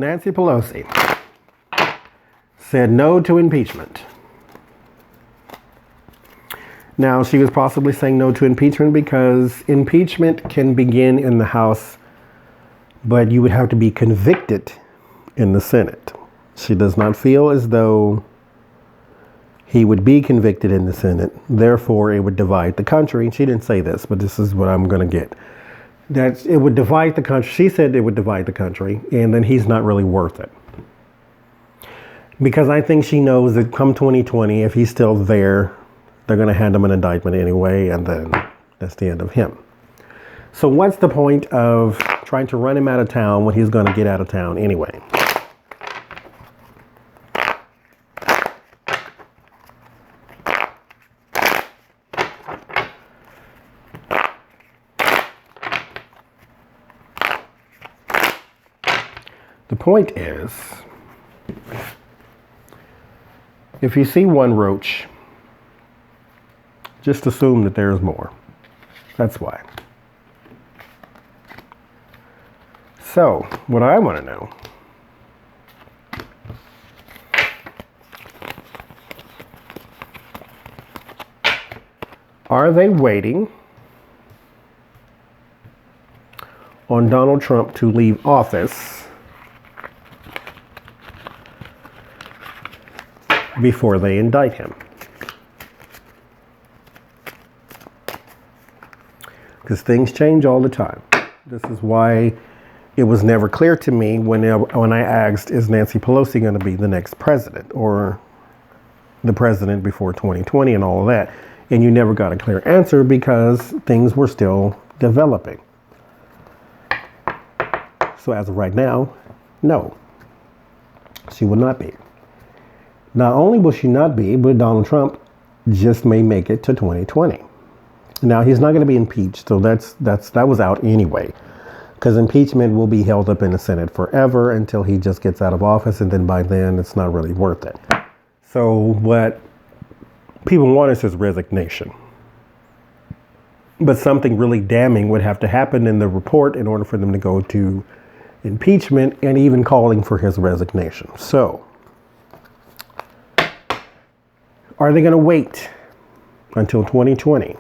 Nancy Pelosi said no to impeachment. Now, she was possibly saying no to impeachment because impeachment can begin in the House, but you would have to be convicted in the Senate. She does not feel as though he would be convicted in the Senate. Therefore, it would divide the country. She didn't say this, but this is what I'm going to get. That it would divide the country. She said it would divide the country, and then he's not really worth it. Because I think she knows that come 2020, if he's still there, they're going to hand him an indictment anyway, and then that's the end of him. So what's the point of trying to run him out of town when he's going to get out of town anyway? The point is, if you see one roach, just assume that there's more. That's why. So, what I want to know are they waiting on Donald Trump to leave office before they indict him? Because things change all the time. This is why it was never clear to me when I asked, is Nancy Pelosi going to be the next president or the president before 2020 and all of that? And you never got a clear answer because things were still developing. So as of right now, no, she will not be. Not only will she not be, but Donald Trump just may make it to 2020. Now, he's not going to be impeached, so that was out anyway. Because impeachment will be held up in the Senate forever until he just gets out of office, and then by then it's not really worth it. So what people want is his resignation. But something really damning would have to happen in the report in order for them to go to impeachment and even calling for his resignation. So, are they going to wait until 2020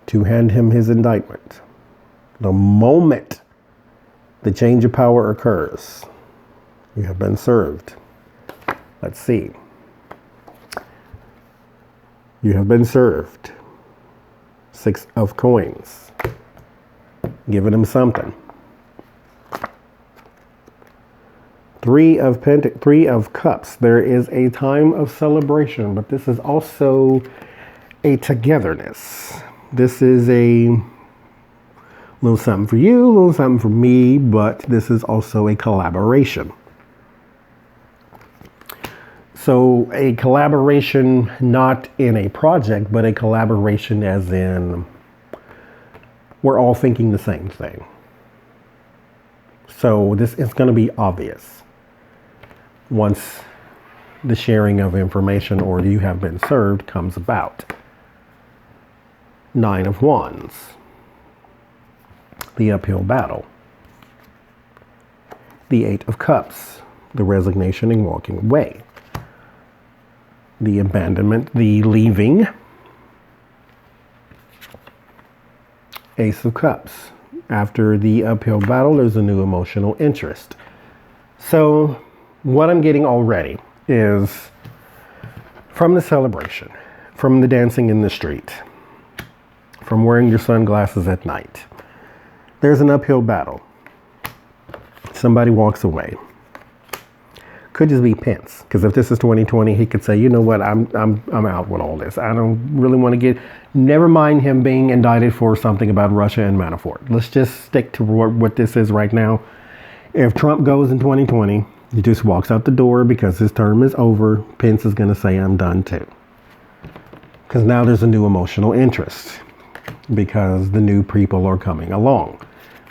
to hand him his indictment? The moment the change of power occurs, you have been served. Let's see. You have been served 6 of coins. Giving him something. 3 of cups. There is a time of celebration, but this is also a togetherness. This is a little something for you, a little something for me, but this is also a collaboration. So a collaboration not in a project, but a collaboration as in we're all thinking the same thing. So this is going to be obvious once the sharing of information or you have been served comes about. 9 of Wands. The uphill battle. The 8 of Cups. The resignation and walking away. The abandonment, the leaving. Ace of Cups. After the uphill battle, there's a new emotional interest. So what I'm getting already is from the celebration, from the dancing in the street, from wearing your sunglasses at night, there's an uphill battle. Somebody walks away. Could just be Pence, because if this is 2020, he could say, you know what, I'm out with all this. I don't really want to get, never mind him being indicted for something about Russia and Manafort. Let's just stick to what this is right now. If Trump goes in 2020, he just walks out the door because his term is over. Pence is going to say, I'm done too. Because now there's a new emotional interest because the new people are coming along.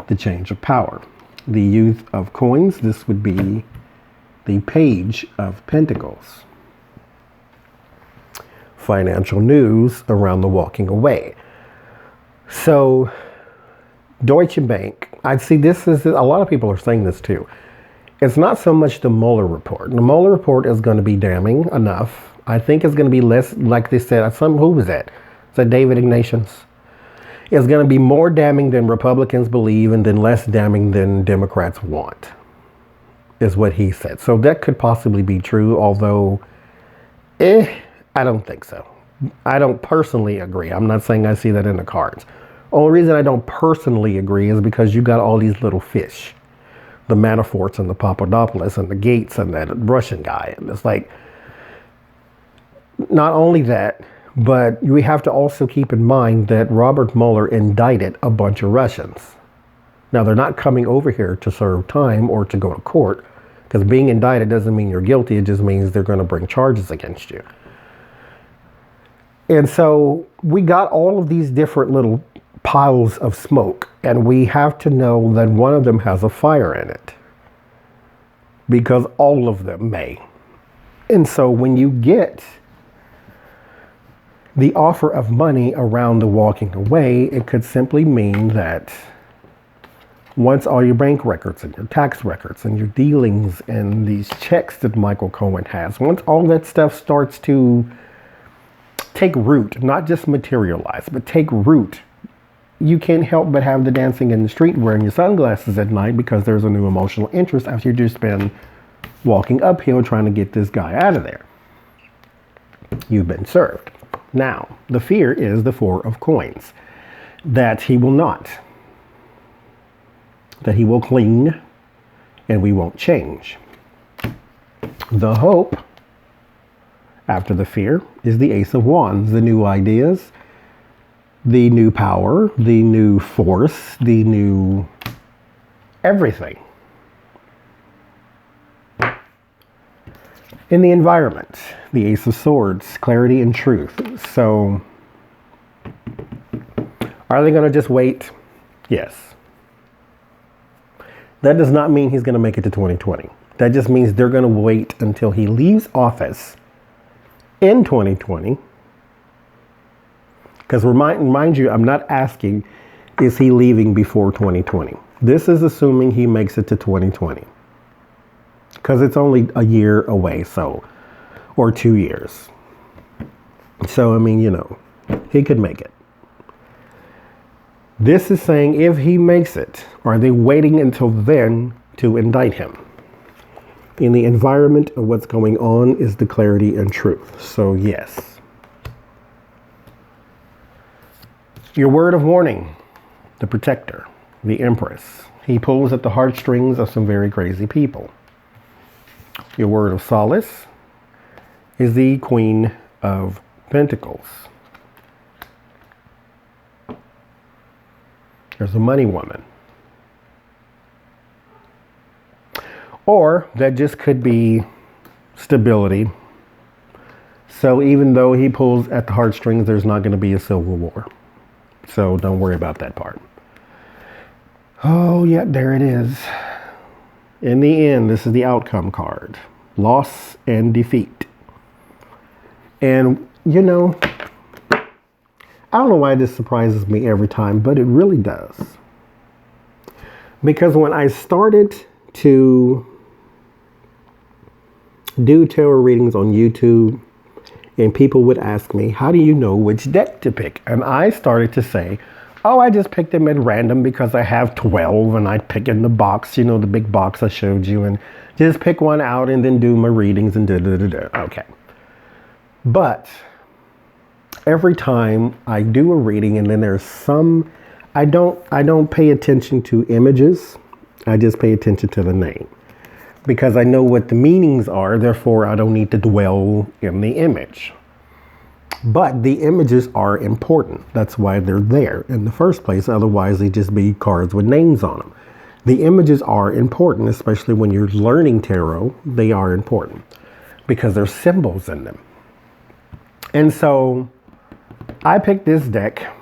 The change of power. The youth of coins, this would be the Page of Pentacles. Financial news around the walking away. So Deutsche Bank, I see this is, a lot of people are saying this too. It's not so much the Mueller report. The Mueller report is going to be damning enough. I think it's going to be less, like they said, who was that? Is that David Ignatius? It's going to be more damning than Republicans believe and then less damning than Democrats want, is what he said. So that could possibly be true, although, I don't think so. I don't personally agree. I'm not saying I see that in the cards. Only reason I don't personally agree is because you got all these little fish. The Manaforts and the Papadopoulos and the Gates and that Russian guy. And it's like, not only that, but we have to also keep in mind that Robert Mueller indicted a bunch of Russians. Now, they're not coming over here to serve time or to go to court, because being indicted doesn't mean you're guilty. It just means they're going to bring charges against you. And so we got all of these different little piles of smoke, and we have to know that one of them has a fire in it, because all of them may. And so when you get the offer of money around the walking away, it could simply mean that once all your bank records and your tax records and your dealings and these checks that Michael Cohen has, once all that stuff starts to take root, not just materialize, but take root, you can't help but have the dancing in the street wearing your sunglasses at night, because there's a new emotional interest after you just been walking uphill trying to get this guy out of there. You've been served. Now, the fear is the Four of Coins, that he will not, that he will cling and we won't change. The hope after the fear is the Ace of Wands, the new ideas, the new power, the new force, the new everything. In the environment, the Ace of Swords, clarity and truth. So, are they going to just wait? Yes. That does not mean he's going to make it to 2020. That just means they're going to wait until he leaves office in 2020. Because remind you, I'm not asking, is he leaving before 2020? This is assuming he makes it to 2020. Because it's only a year away, or 2 years. So, I mean, he could make it. This is saying if he makes it, are they waiting until then to indict him? In the environment of what's going on is the clarity and truth. So, yes. Your word of warning, the protector, the empress. He pulls at the heartstrings of some very crazy people. Your word of solace is the Queen of Pentacles. There's a money woman. Or that just could be stability. So even though he pulls at the heartstrings, there's not going to be a civil war. So don't worry about that part. Oh, yeah, there it is. In the end, this is the outcome card. Loss and defeat. And, I don't know why this surprises me every time, but it really does. Because when I started to do tarot readings on YouTube, and people would ask me, how do you know which deck to pick? And I started to say, oh, I just picked them at random because I have 12 and I pick in the box, the big box I showed you, and just pick one out and then do my readings and da-da-da-da. Okay. But every time I do a reading and then there's some, I don't pay attention to images. I just pay attention to the name. Because I know what the meanings are, therefore I don't need to dwell in the image. But the images are important. That's why they're there in the first place. Otherwise, they'd just be cards with names on them. The images are important, especially when you're learning tarot. They are important because there's symbols in them. And so I picked this deck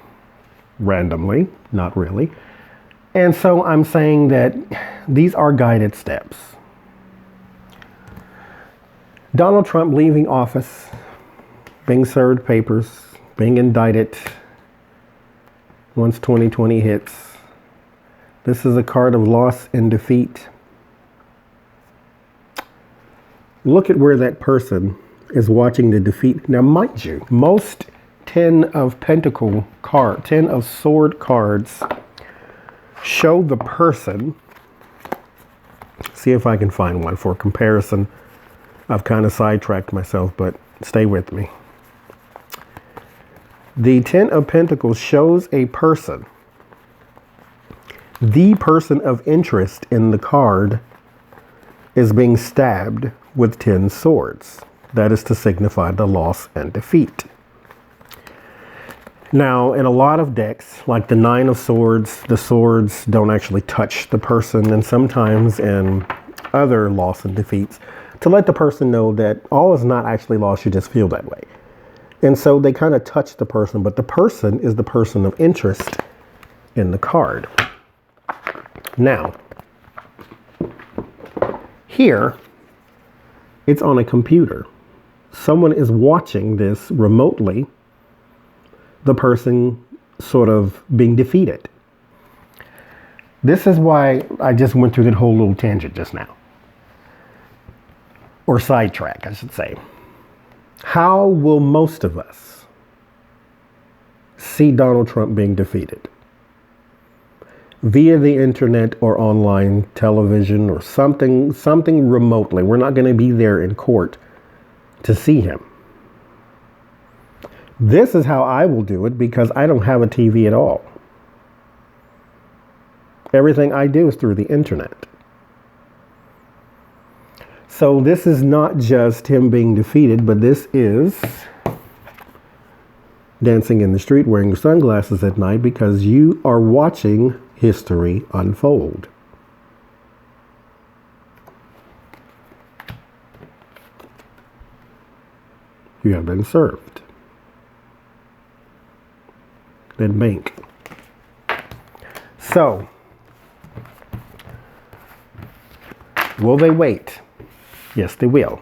randomly, not really. And so I'm saying that these are guided steps. Donald Trump leaving office, being served papers, being indicted once 2020 hits, This is a card of loss and defeat. Look at where that person is watching the defeat. Now, mind you, most 10 of sword cards show the person. See if I can find one for comparison. I've kind of sidetracked myself, but stay with me. The 10 of Pentacles shows a person. The person of interest in the card is being stabbed with 10 swords. That is to signify the loss and defeat. Now, in a lot of decks, like the 9 of Swords, the swords don't actually touch the person, and sometimes in other loss and defeats, to let the person know that all is not actually lost, you just feel that way. And so they kind of touch the person, but the person is the person of interest in the card. Now, here, it's on a computer. Someone is watching this remotely, the person sort of being defeated. This is why I just went through that whole little tangent just now. Or sidetrack, I should say. How will most of us see Donald Trump being defeated? Via the internet or online television or something remotely. We're not going to be there in court to see him. This is how I will do it because I don't have a TV at all. Everything I do is through the internet. So this is not just him being defeated, but this is dancing in the street wearing your sunglasses at night because you are watching history unfold. You have been served. Then bank. So, will they wait? Yes, they will.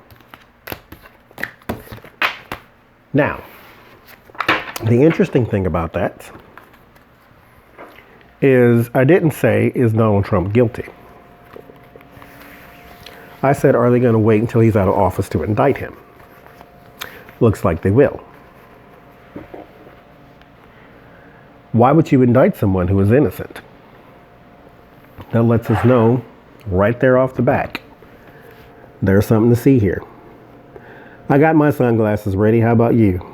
Now, the interesting thing about that is I didn't say, is Donald Trump guilty? I said, are they going to wait until he's out of office to indict him? Looks like they will. Why would you indict someone who is innocent? That lets us know right there off the back. There's something to see here. I got my sunglasses ready. How about you?